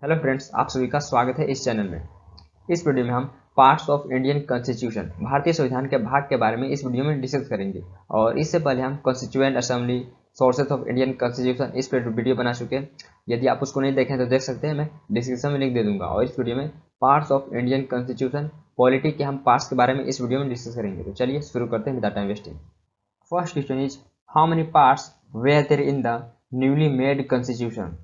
Hello friends, आप सभी का स्वागत है इस चैनल में। इस वीडियो में हम पार्ट्स ऑफ इंडियन कॉन्स्टिट्यूशन भारतीय संविधान के भाग के बारे में इस वीडियो में डिस्कस करेंगे। और इससे पहले हम constituent assembly, sources of Indian constitution इस पर वीडियो बना चुके हैं। यदि आप उसको नहीं देखें तो देख सकते हैं, मैं डिस्क्रिप्शन में लिंक दे दूंगा। और इस वीडियो में parts of Indian constitution polity के हम पार्ट्स के बारे में इस वीडियो में डिस्कस करेंगे। तो चलिए शुरू करते हैं without time wasting. First question is, how many parts were there in the newly made constitution?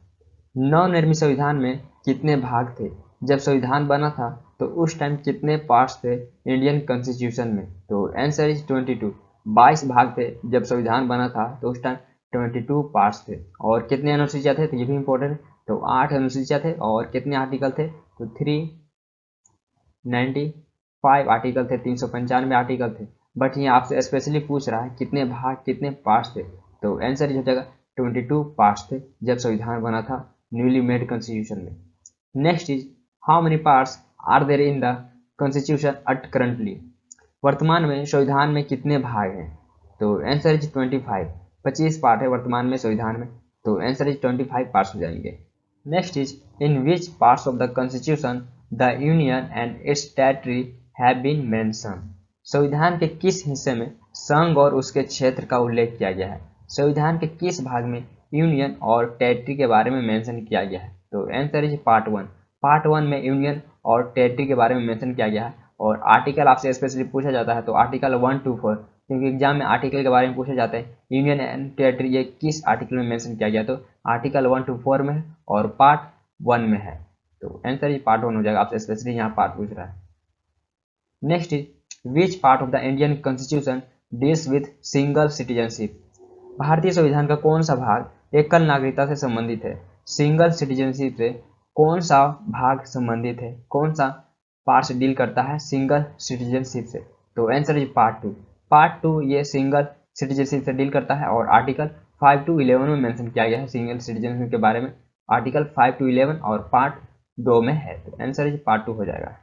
नवनिर्मित संविधान में कितने भाग थे? जब संविधान बना था तो उस टाइम कितने पार्ट्स थे इंडियन कॉन्स्टिट्यूशन में? तो आंसर इज 22। 22 भाग थे जब संविधान बना था तो उस टाइम 22 पार्ट्स थे। और कितने अनुसूचियां थे तो ये भी इंपॉर्टेंट है। तो 8 अनुसूचियां थे। और कितने आर्टिकल थे तो 395 आर्टिकल थे, 395 आर्टिकल थे। बट ये आपसे स्पेशली पूछ रहा है कितने भाग कितने पार्ट्स थे। तो आंसर हो जाएगा 22 पार्ट्स थे जब संविधान बना था न्यूली मेड कॉन्स्टिट्यूशन में। Next is, how many parts are there in the constitution at currently? वर्तमान में संविधान में कितने भाग हैं? तो आंसर इज 25। 25 पार्ट है वर्तमान में संविधान में। तो आंसर इज 25 पार्ट्स हो जाएंगे। Next is, in which parts of the constitution the union and its territory have been mention? संविधान के किस हिस्से में संघ और उसके क्षेत्र का उल्लेख किया गया है? संविधान के किस भाग में यूनियन और टेरिटरी के बारे में मेंशन किया गया है? तो आंसर इज पार्ट 1। पार्ट 1 में यूनियन और टेरिटरी के बारे में मेंशन किया गया है। और आर्टिकल आपसे स्पेशली पूछा जाता है तो आर्टिकल 1 to 4, क्योंकि एग्जाम में आर्टिकल के बारे में पूछा जाता है यूनियन एंड टेरिटरी ये किस आर्टिकल में मेंशन किया गया, तो आर्टिकल 1 to 4 में है और पार्ट 1 में है। तो आंसर इज पार्ट 1 हो जाएगा, आपसे स्पेशली यहाँ पार्ट पूछ रहा है। Next is, which part of the Indian constitution deals with single citizenship? भारतीय संविधान का कौन सा भाग एकल नागरिकता से संबंधित है? सिंगल सिटीजनशिप से कौन सा भाग संबंधित है? कौन सा पार्ट से डील करता है सिंगल सिटीजनशिप से? तो आंसर इज पार्ट 2। पार्ट 2 ये सिंगल सिटीजनशिप से डील करता है और आर्टिकल 5 to 11 में मेंशन किया गया है सिंगल सिटीजनशिप के बारे में। आर्टिकल 5 to 11 और पार्ट 2 में है। तो आंसर इज पार्ट 2 हो जाएगा।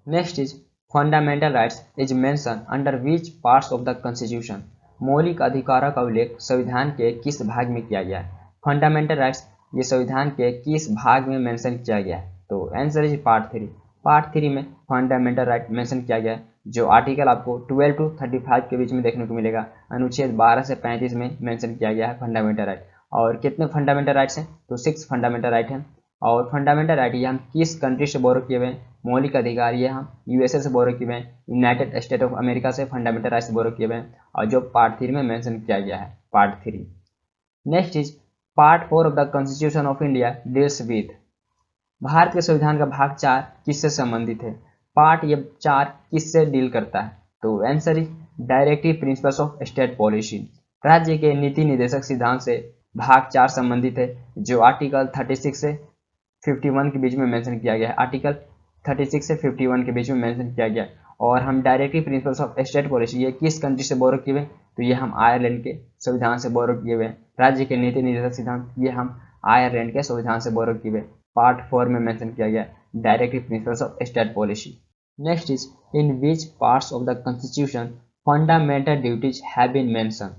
Next is, fundamental rights is mention under which parts of the constitution? मौलिक अधिकारों का उल्लेख संविधान के किस भाग में किया गया है? फंडामेंटल राइट्स ये संविधान के किस भाग में मेंशन किया गया है? तो आंसर इज पार्ट 3। पार्ट 3 में फंडामेंटल राइट मेंशन किया गया है, जो आर्टिकल आपको 12 to 35 के बीच में देखने को मिलेगा। अनुच्छेद 12 से 35 में मेंशन किया गया है फंडामेंटल राइट। और कितने फंडामेंटल राइट्स हैं? तो 6 फंडामेंटल राइट हैं। और फंडामेंटल राइट ये हम किस कंट्री से बोरो किए हुए हैं? मौलिक अधिकार ये हम यूएसए से बोरो किए हुए हैं, यूनाइटेड स्टेट ऑफ अमेरिका से फंडामेंटल राइट्स बोरो किए हुए हैं। और जो पार्ट 3 में मेंशन किया गया है, part 3। Next is, part 4 of the constitution of India deals with? Bharat के संविधान का भाग 4 किससे संबंधित है? पार्ट ये 4 किससे डील करता है? तो answer is directive principles of state policy. राज्य के नीति निर्देशक सिद्धांत से भाग 4 संबंधित है, जो आर्टिकल 36 से 51 के बीच में मेंशन किया गया है। आर्टिकल 36 से 51 के बीच में मेंशन किया गया है। और हम directive principles of state policy ये किस कंट्री से बोरो किए हुए? तो ये हम आयरलैंड के संविधान से बोरो किए हुए हैं। राज्य के नीति निर्देशक सिद्धांत ये हम आयरलैंड के संविधान से बोरो किए हुए। पार्ट 4 में मेंशन किया गया directive principles of state policy. Next is, in which parts of the constitution fundamental duties have been mention?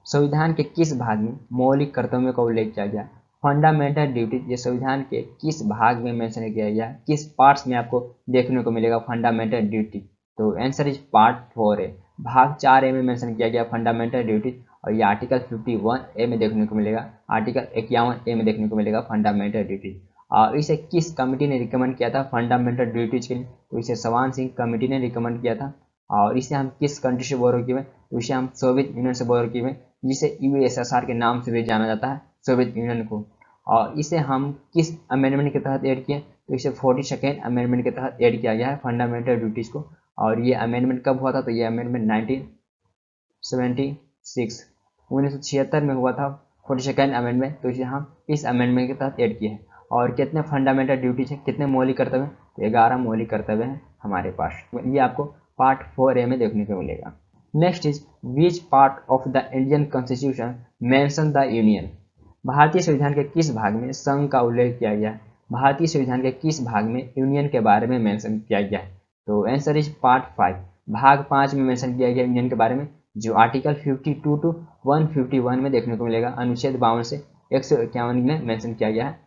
संविधान के किस भाग में मौलिक कर्तव्यों का उल्लेख किया गया? फंडामेंटल ड्यूटीज ये संविधान के किस भाग में मेंशन किया गया है? किस पार्ट्स में आपको देखने को मिलेगा फंडामेंटल ड्यूटी? तो आंसर इज पार्ट 4 है। भाग 4 ए में मेंशन किया गया फंडामेंटल ड्यूटीज। और ये आर्टिकल 51 ए में देखने को मिलेगा, आर्टिकल 51 ए में देखने को मिलेगा फंडामेंटल ड्यूटीज। और इसे किस कमिटी ने रिकमेंड किया था फंडामेंटल ड्यूटीज के लिए? तो इसे सवान सिंह कमेटी ने रिकमेंड किया था। और इसे हम किस कंट्री से बोरो किए हुए? तो इसे हम सोवियत यूनियन से बोरो किए हुए, जिसे यूएसएसआर के नाम से भी जाना जाता है, सोवियत यूनियन को। और इसे हम किस अमेंडमेंट के तहत ऐड किए? तो इसे 42nd अमेंडमेंट के तहत ऐड किया गया है फंडामेंटल ड्यूटीज को। और ये अमेंडमेंट कब हुआ था? तो ये अमेंडमेंट 1976 में हुआ था, 42nd अमेंडमेंट। तो इसे हम इस अमेंडमेंट के तहत ऐड किए हैं। और कितने फंडामेंटल ड्यूटीज हैं, कितने मौलिक कर्तव्य हैं? तो 11 मौलिक कर्तव्य हैं हमारे पास। ये आपको पार्ट 4 में देखने को मिलेगा। Next is, which part of the Indian constitution mention the union? भारतीय संविधान के किस भाग में संघ का उल्लेख किया गया है? भारतीय संविधान के किस भाग में यूनियन के बारे में मेंशन किया गया है? तो आंसर इज पार्ट 5। भाग 5 में मेंशन किया गया यूनियन के बारे में, जो आर्टिकल 52 to 151 में देखने को मिलेगा। अनुच्छेद 52 से 151 में मेंशन किया गया है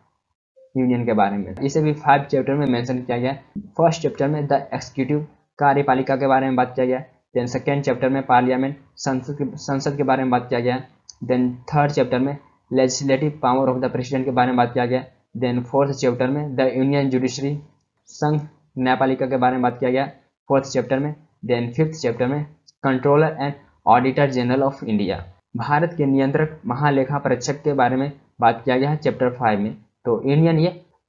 यूनियन के बारे में। इसे भी 5 चैप्टर में मेंशन किया गया है। फर्स्ट चैप्टर में द एक्सिक्यूटिव कार्यपालिका के बारे में बात किया गया है। देन सेकेंड चैप्टर में पार्लियामेंट संसद के बारे में बात किया गया है। देन थर्ड चैप्टर में legislative power of the president के बारे में बात किया गया है। देन फोर्थ चैप्टर में द यूनियन जुडिशरी संघ न्यायपालिका के बारे में बात किया गया फोर्थ चैप्टर में। देन फिफ्थ चैप्टर में controller and auditor general of India, Bharat के नियंत्रक महालेखा परीक्षक के बारे में बात किया गया है चैप्टर 5 में। तो यूनियन ये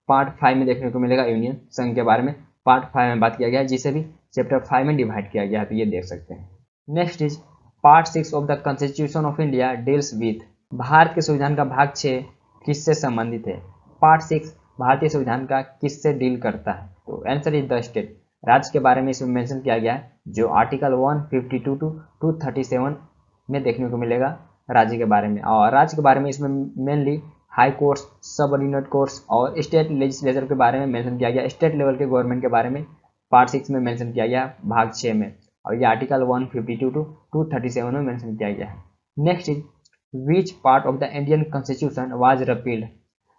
पार्ट 5 में देखने को मिलेगा। यूनियन संघ के बारे में पार्ट 5 में बात किया गया है, जिसे भी चैप्टर 5 में डिवाइड किया गया है, तो ये देख सकते हैं। Next is part 6 of the constitution of India deals with, Bharat के संविधान का भाग 6 किससे संबंधित है? पार्ट 6 भारतीय संविधान का किससे डील करता है? तो आंसर इज द स्टेट, राज्य के बारे में इसमें मेंशन किया गया है, जो आर्टिकल 152 टू 237 में देखने को मिलेगा राज्य के बारे में। और राज्य के बारे में इसमें मेनली हाई कोर्ट्स, सब ऑर्डिनेट कोर्ट्स और स्टेट लेजिस्लेचर के बारे में मेंशन किया गया। स्टेट लेवल के गवर्नमेंट के बारे में पार्ट 6 में मेंशन किया गया भाग 6 में, और ये आर्टिकल 152 टू 237 में मेंशन किया गया है। Next is which part of the Indian constitution was repealed,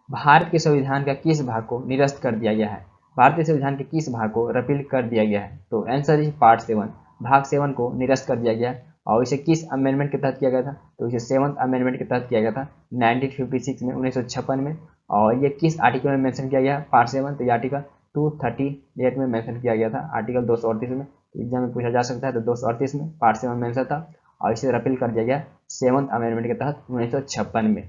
Bharat के संविधान का किस भाग को निरस्त कर दिया गया है? भारतीय संविधान के किस भाग को रिपील कर दिया गया है? तो आंसर इज पार्ट 7, भाग 7 को निरस्त कर दिया गया है। और इसे किस अमेंडमेंट के तहत किया गया था? तो इसे 7th अमेंडमेंट के तहत किया गया था 1956 में, 1956 में। और ये किस आर्टिकल में मेंशन किया गया? पार्ट 7, तो ये आर्टिकल 238 में मेंशन किया गया था, आर्टिकल 238 में। एग्जाम में पूछा जा सकता है, तो 238 में पार्ट 7 मेंशन था, और इसे रिपील कर दिया गया 7th अमेंडमेंट के तहत 1956 में।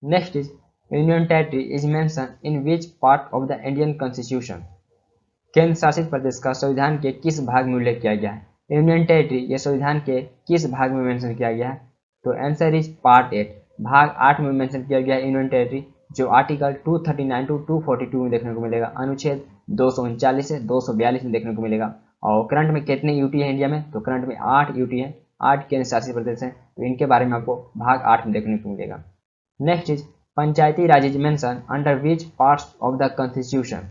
Next is union territory is mention in which part of the Indian constitution, केंद्र शासित प्रदेश का संविधान के किस भाग में उल्लेख किया गया है? यूनियन टेरिटरी ये संविधान के किस भाग में मेंशन किया गया है? तो आंसर इज पार्ट 8, भाग 8 में मेंशन किया गया है यूनियन टेरिटरी, जो आर्टिकल 239 टू 242 में देखने को मिलेगा, अनुच्छेद 239 से 242 में देखने को मिलेगा। और करंट में कितने यूटी है इंडिया में? तो करंट में 8 यूटी है, 8 केंद्र शासित प्रदेश हैं, तो इनके बारे में आपको भाग 8 में देखने को मिलेगा। Next is Panchayati Raj is mention under which parts of the constitution,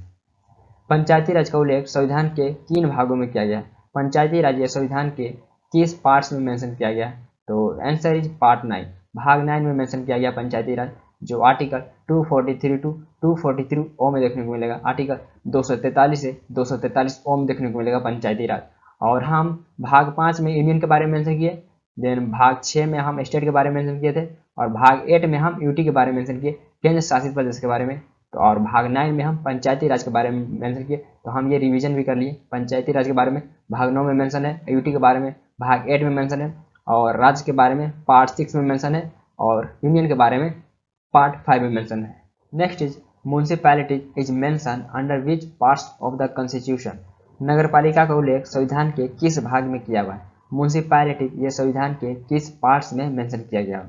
Panchayati Raj का उल्लेख संविधान के किन भागों में किया गया है? पंचायती राज संविधान के किस पार्ट्स में मेंशन किया गया है? तो आंसर इज पार्ट 9, भाग 9 में मेंशन किया गया पंचायती राज, जो आर्टिकल 243 टू 243 ओ में देखने को मिलेगा, आर्टिकल 243 से 243 ओ में देखने को मिलेगा पंचायती राज। और हम भाग 5 में यूनियन के बारे में मेंशन किए, देन भाग 6 में हम स्टेट के बारे में मेंशन किए थे, और भाग 8 में हम यूटी के बारे में मेंशन किए, केंद्र शासित प्रदेश के बारे में। तो और भाग 9 में हम पंचायती राज के बारे में मेंशन किए, तो हम ये रिवीजन भी कर लिए। पंचायती राज के बारे में भाग 9 में मेंशन है, यूटी के बारे में भाग 8 में मेंशन है, और राज्य के बारे में पार्ट 6 में मेंशन है, और यूनियन के बारे में पार्ट 5 में मेंशन है। Next is municipality is mention under which parts of the constitution, नगरपालिका का उल्लेख संविधान के किस भाग में किया हुआ है? म्युनिसिपैलिटी ये संविधान के किस पार्ट्स में मेंशन किया गया?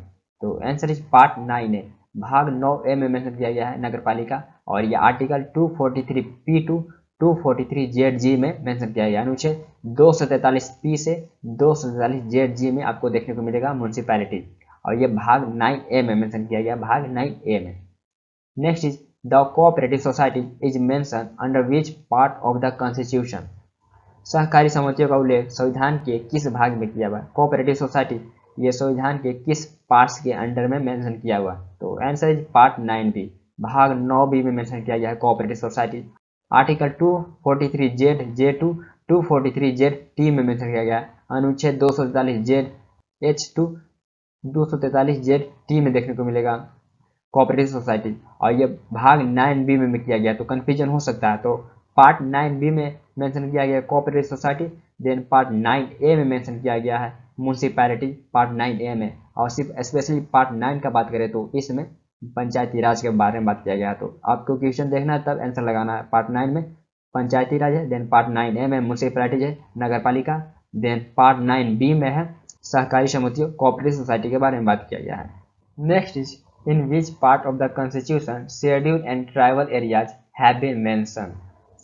तो आंसर इज पार्ट 9 है, भाग 9A में मेंशन किया गया है नगरपालिका, और ये आर्टिकल 243P टू 243ZG में मेंशन किया गया, अनुच्छेद 243P से 243ZG में आपको देखने को मिलेगा म्युनिसिपैलिटी, और ये भाग 9A में मेंशन किया गया, भाग 9A में। Next is the cooperative society is mention under which part of the constitution, सहकारी समितियों का उल्लेख संविधान के किस भाग में किया हुआ है? कोऑपरेटिव सोसाइटी ये संविधान के किस पार्ट्स के अंडर में मेंशन किया हुआ है? तो आंसर इज पार्ट 9B, भाग 9B में मेंशन किया गया है cooperative society, article 243Z to 243ZT में मेंशन किया गया है, अनुच्छेद 243ZH टू 243ZT में देखने को मिलेगा कोऑपरेटिव सोसाइटी, और ये भाग 9B में किया गया, तो कंफ्यूजन हो सकता है। तो पार्ट 9B में मेंशन किया गया cooperative society, then part 9A में मेंशन किया गया है म्युनिसिपैलिटी, पार्ट 9A में। और सिर्फ स्पेशली पार्ट 9 का बात करें तो इसमें पंचायती राज के बारे में बात किया गया है। तो आपको क्वेश्चन देखना है तब आंसर लगाना है। पार्ट 9 में पंचायती राज है, देन पार्ट 9A में म्युनिसिपैलिटी है, नगरपालिका, देन पार्ट 9B में है सहकारी समितियों कोऑपरेटिव सोसाइटी के बारे में बात किया गया है। Next is in which part of the constitution scheduled and tribal areas have been mention,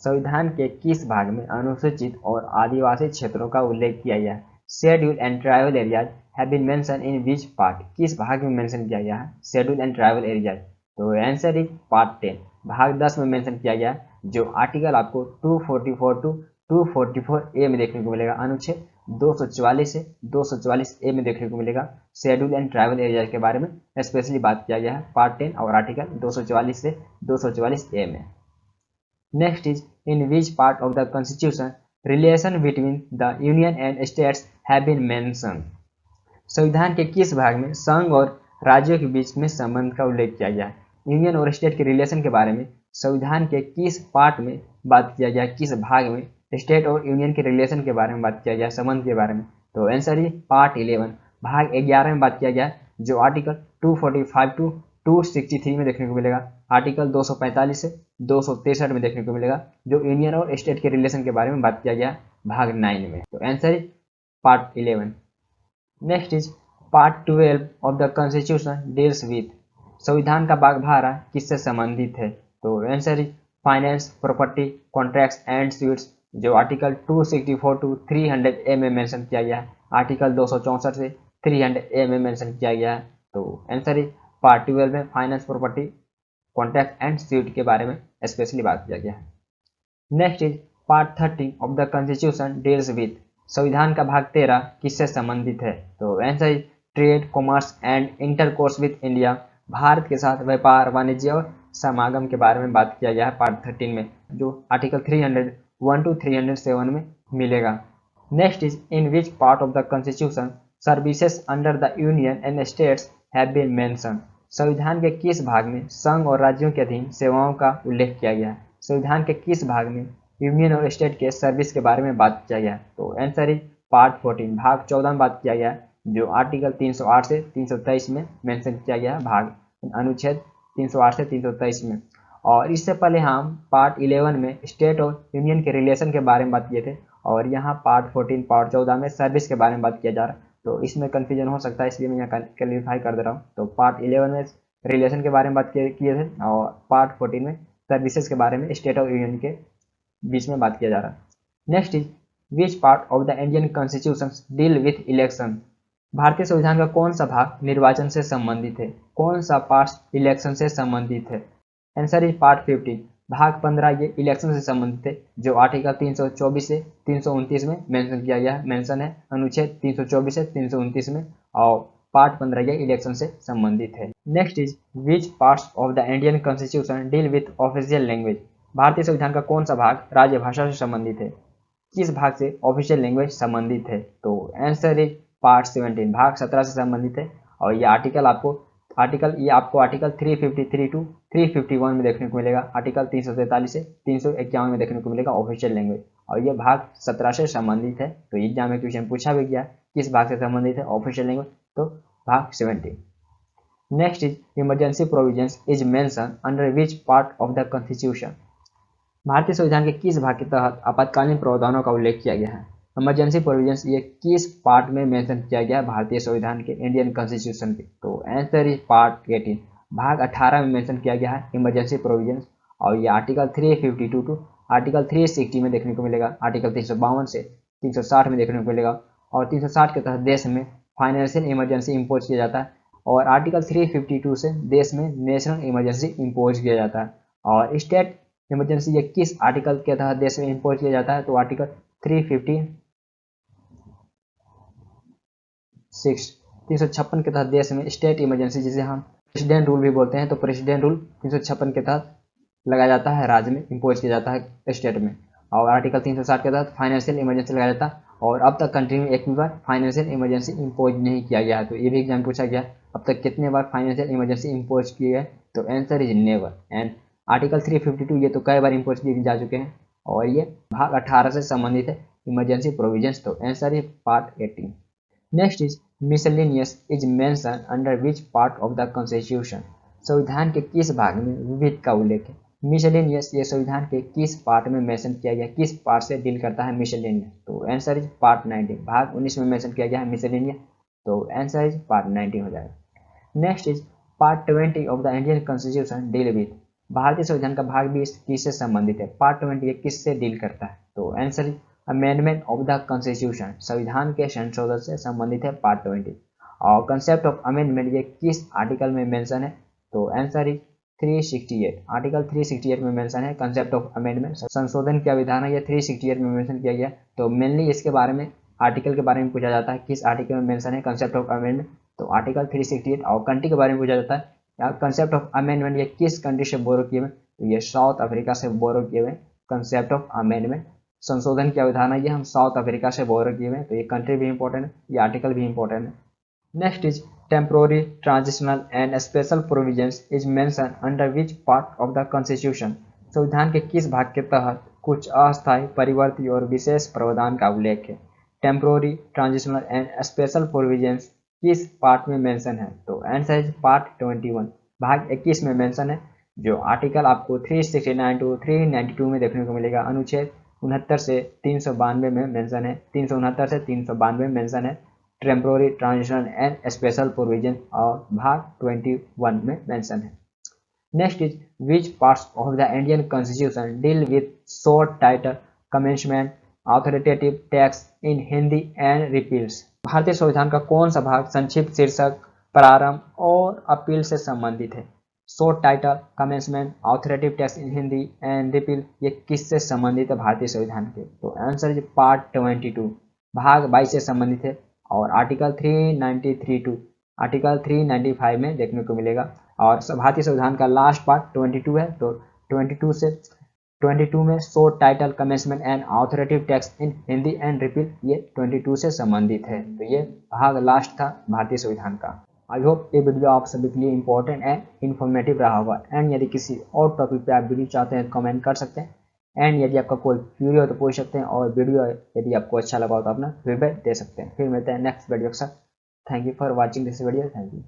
संविधान के किस भाग में अनुसूचित और आदिवासी क्षेत्रों का उल्लेख किया गया है? Scheduled and tribal areas have been mention in which part, किस भाग में मेंशन किया गया है शेड्यूल्ड एंड ट्राइबल एरियाज? तो आंसर इज पार्ट 10, भाग 10 में मेंशन किया गया है, जो आर्टिकल आपको 244 टू 244A में देखने को मिलेगा, अनुच्छेद 244 से 244A में देखने को मिलेगा। शेड्यूल एंड ट्राइबल एरिया के बारे में स्पेशली बात किया गया है पार्ट 10 और आर्टिकल 244 से 244A में। Next is in which part of the constitution relation between the union and states have been mention. संविधान के किस भाग में संघ और राज्यों के बीच में संबंध का उल्लेख किया गया है। यूनियन और स्टेट के रिलेशन के बारे में संविधान के किस पार्ट में बात किया गया, किस भाग में स्टेट और यूनियन के रिलेशन के बारे में बात किया गया, संबंध के बारे में। तो आंसर है पार्ट 11 भाग 11 में बात किया गया, जो आर्टिकल 245 टू 263 में देखने को मिलेगा। आर्टिकल 245 से 263 में देखने को मिलेगा, जो यूनियन और स्टेट के रिलेशन के बारे में बात किया गया भाग 9 में। तो आंसर है part 11। Next is part 12 of the constitution deals with. संविधान का भाग 12 किससे संबंधित है। तो answer is finance, property, contracts and sweets, जो आर्टिकल 264 टू 300A में मेंशन किया गया है। आर्टिकल 264 से 300A में मेंशन किया गया है। तो आंसर इज पार्ट 12 में finance, property, contract and sweet के बारे में स्पेशली बात किया गया है। Next is part 13 of the constitution deals with. संविधान का भाग 13 किससे संबंधित है। तो answer is trade, commerce and intercourse with India, Bharat के साथ व्यापार, वाणिज्य और समागम के बारे में बात किया गया है पार्ट 13 में, जो आर्टिकल 301 टू 307 में मिलेगा। Next is in which part of the constitution services under the union and states have been mention. संविधान के किस भाग में संघ और राज्यों के अधीन सेवाओं का उल्लेख किया गया है। संविधान के किस भाग में यूनियन और स्टेट के सर्विस के बारे में बात किया गया है। तो आंसर इज पार्ट 14 भाग 14 में बात किया गया है, जो आर्टिकल 308 से 323 में मेंशन किया गया है, भाग अनुच्छेद 308 से 323 में। और इससे पहले हम पार्ट 11 में स्टेट और यूनियन के रिलेशन के बारे में बात किए थे, और यहाँ पार्ट 14 पार्ट 14 में सर्विस के बारे में बात किया जा रहा है। तो इसमें कन्फ्यूजन हो सकता है, इसलिए मैं यहाँ क्लियरिफाई कर दे रहा हूँ। तो पार्ट 11 में रिलेशन के बारे में बात किए थे, और पार्ट 14 में सर्विसेज के बारे में स्टेट और यूनियन के बीच में बात किया जा रहा है। Next is which part of the Indian constitution deal with election. भारतीय संविधान का कौन सा भाग निर्वाचन से संबंधित है, कौन सा पार्ट इलेक्शन से संबंधित है। आंसर इज पार्ट 15 भाग 15 ये इलेक्शन से संबंधित है, जो आर्टिकल 324 से 329 में मेंशन किया गया है, मेंशन है अनुच्छेद 324 से 329 में, और पार्ट 15 ये इलेक्शन से संबंधित है। Next is which parts of the Indian constitution deal with official language. भारतीय संविधान का कौन सा भाग राजभाषा से संबंधित है, किस भाग से ऑफिशियल लैंग्वेज संबंधित है। तो आंसर इज पार्ट 17 भाग 17 से संबंधित है, और ये आर्टिकल आपको आर्टिकल 353 टू 351 में देखने को मिलेगा। आर्टिकल 343 से 351 में देखने को मिलेगा ऑफिशियल लैंग्वेज, और ये भाग 17 से संबंधित है। तो एग्जाम में क्वेश्चन पूछा भी गया किस भाग से संबंधित है ऑफिशियल लैंग्वेज, तो भाग 17। Next is emergency provisions is mention under which part of the constitution. भारतीय संविधान के किस भाग के तहत आपातकालीन प्रावधानों का उल्लेख किया गया है। इमरजेंसी प्रोविजंस ये किस पार्ट में मेंशन किया गया है भारतीय संविधान के इंडियन कॉन्स्टिट्यूशन के। तो आंसर इज पार्ट 18 भाग 18 में मेंशन किया गया है इमरजेंसी प्रोविजंस, और ये आर्टिकल 352 टू आर्टिकल 360 में देखने को मिलेगा। आर्टिकल 352 से 360 में देखने को मिलेगा, और 360 के तहत देश में फाइनेंशियल इमरजेंसी इम्पोज किया जाता है, और आर्टिकल 352 से देश में नेशनल इमरजेंसी इम्पोज किया जाता है। और स्टेट इमरजेंसी ये किस आर्टिकल के तहत देश में इम्पोज किया जाता है। तो आर्टिकल 356 के तहत देश में स्टेट इमरजेंसी, जिसे हम प्रेसिडेंट रूल भी बोलते हैं, तो प्रेसिडेंट रूल 356 के तहत लगाया जाता है, राज्य में इम्पोज किया जाता है स्टेट में। और आर्टिकल 360 के तहत फाइनेंशियल इमरजेंसी लगाया जाता है, और अब तक कंट्री में एक भी बार फाइनेंशियल इमरजेंसी इम्पोज नहीं किया गया है। तो ये भी एग्जाम पूछा गया अब तक कितने बार फाइनेंशियल इमरजेंसी इम्पोज किए गए। तो answer is never. And article 352 ये तो कई बार इम्पोज किए जा चुके हैं, और ये भाग 18 से संबंधित है इमरजेंसी प्रोविजंस। तो answer is part 18। Next is miscellaneous is mention under which part of the constitution. संविधान के किस भाग में विविध का उल्लेख है। मिसलेनियस ये संविधान के किस पार्ट में मेंशन किया गया, किस पार्ट से डील करता है मिसलेनियस। तो आंसर इज पार्ट 19 भाग 19 में मेंशन किया गया है मिसलेनियस। तो आंसर इज पार्ट 19 हो जाएगा। Next is part 20 of the Indian constitution deal with. भारतीय संविधान का भाग 20 किससे संबंधित है। पार्ट 20 ये किससे डील करता है। तो answer is amendment of the constitution, संविधान के संशोधन से संबंधित है पार्ट 20। और कंसेप्ट ऑफ अमेंडमेंट ये किस आर्टिकल में मेंशन है। तो आंसर इज 368 आर्टिकल 368 में मेंशन है कंसेप्ट ऑफ अमेंडमेंट, संशोधन क्या विधान है, ये 368 में मेंशन किया गया। तो मेनली इसके बारे में आर्टिकल के बारे में पूछा जाता है, किस आर्टिकल में मेंशन है कंसेप्ट ऑफ अमेंडमेंट, तो आर्टिकल 368। और कंट्री के बारे में पूछा जाता है, यार कंसेप्ट ऑफ अमेंडमेंट ये किस कंट्री से बोरो किए हुए, तो ये साउथ अफ्रीका से बोरो किए हुए कंसेप्ट ऑफ अमेंडमेंट। संशोधन की अवधारणा ये हम साउथ अफ्रीका से बोरो किए हुए हैं, तो ये कंट्री भी इंपॉर्टेंट है, ये आर्टिकल भी इंपॉर्टेंट है। Next is temporary, transitional and special provisions is mention under which part of the constitution. संविधान के किस भाग के तहत कुछ अस्थायी, परिवर्ती और विशेष प्रावधान का उल्लेख है। Temporary, transitional and special provisions किस पार्ट में मेंशन है, तो आंसर इज पार्ट 21, भाग 21 में मेंशन है, जो आर्टिकल आपको 369 टू 392 में देखने को मिलेगा। अनुच्छेद 69 से 392 में मेंशन है, 369 से 392 में मेंशन है temporary, transitional and special provision, और भाग 21 में मेंशन है। Next is which parts of the Indian constitution deal with short title, commencement, authoritative texts in Hindi and repeals. भारतीय संविधान का कौन सा भाग संक्षिप्त शीर्षक, प्रारंभ और अपील से संबंधित है। Short title, commencement, authoritative texts in Hindi and repeal, ये किससे संबंधित है भारतीय संविधान के, तो आंसर इज पार्ट 22, भाग 22 से संबंधित है, और आर्टिकल 393 टू आर्टिकल 395 में देखने को मिलेगा। और भारतीय संविधान का लास्ट पार्ट 22 है, तो 22 में short title, commencement and authoritative texts in Hindi and repeal, ये 22 से संबंधित है, तो ये भाग लास्ट था भारतीय संविधान का। आई होप ये वीडियो आप सभी के लिए इंपॉर्टेंट एंड इन्फॉर्मेटिव रहा होगा। एंड यदि किसी और टॉपिक पे आप वीडियो चाहते हैं तो कमेंट कर सकते हैं, एंड यदि आपका कोई क्यूरी हो तो पूछ सकते हैं, और वीडियो यदि आपको अच्छा लगा हो तो अपना फीडबैक दे सकते हैं। फिर मिलते हैं नेक्स्ट वीडियो के साथ। Thank you for watching this video. Thank you.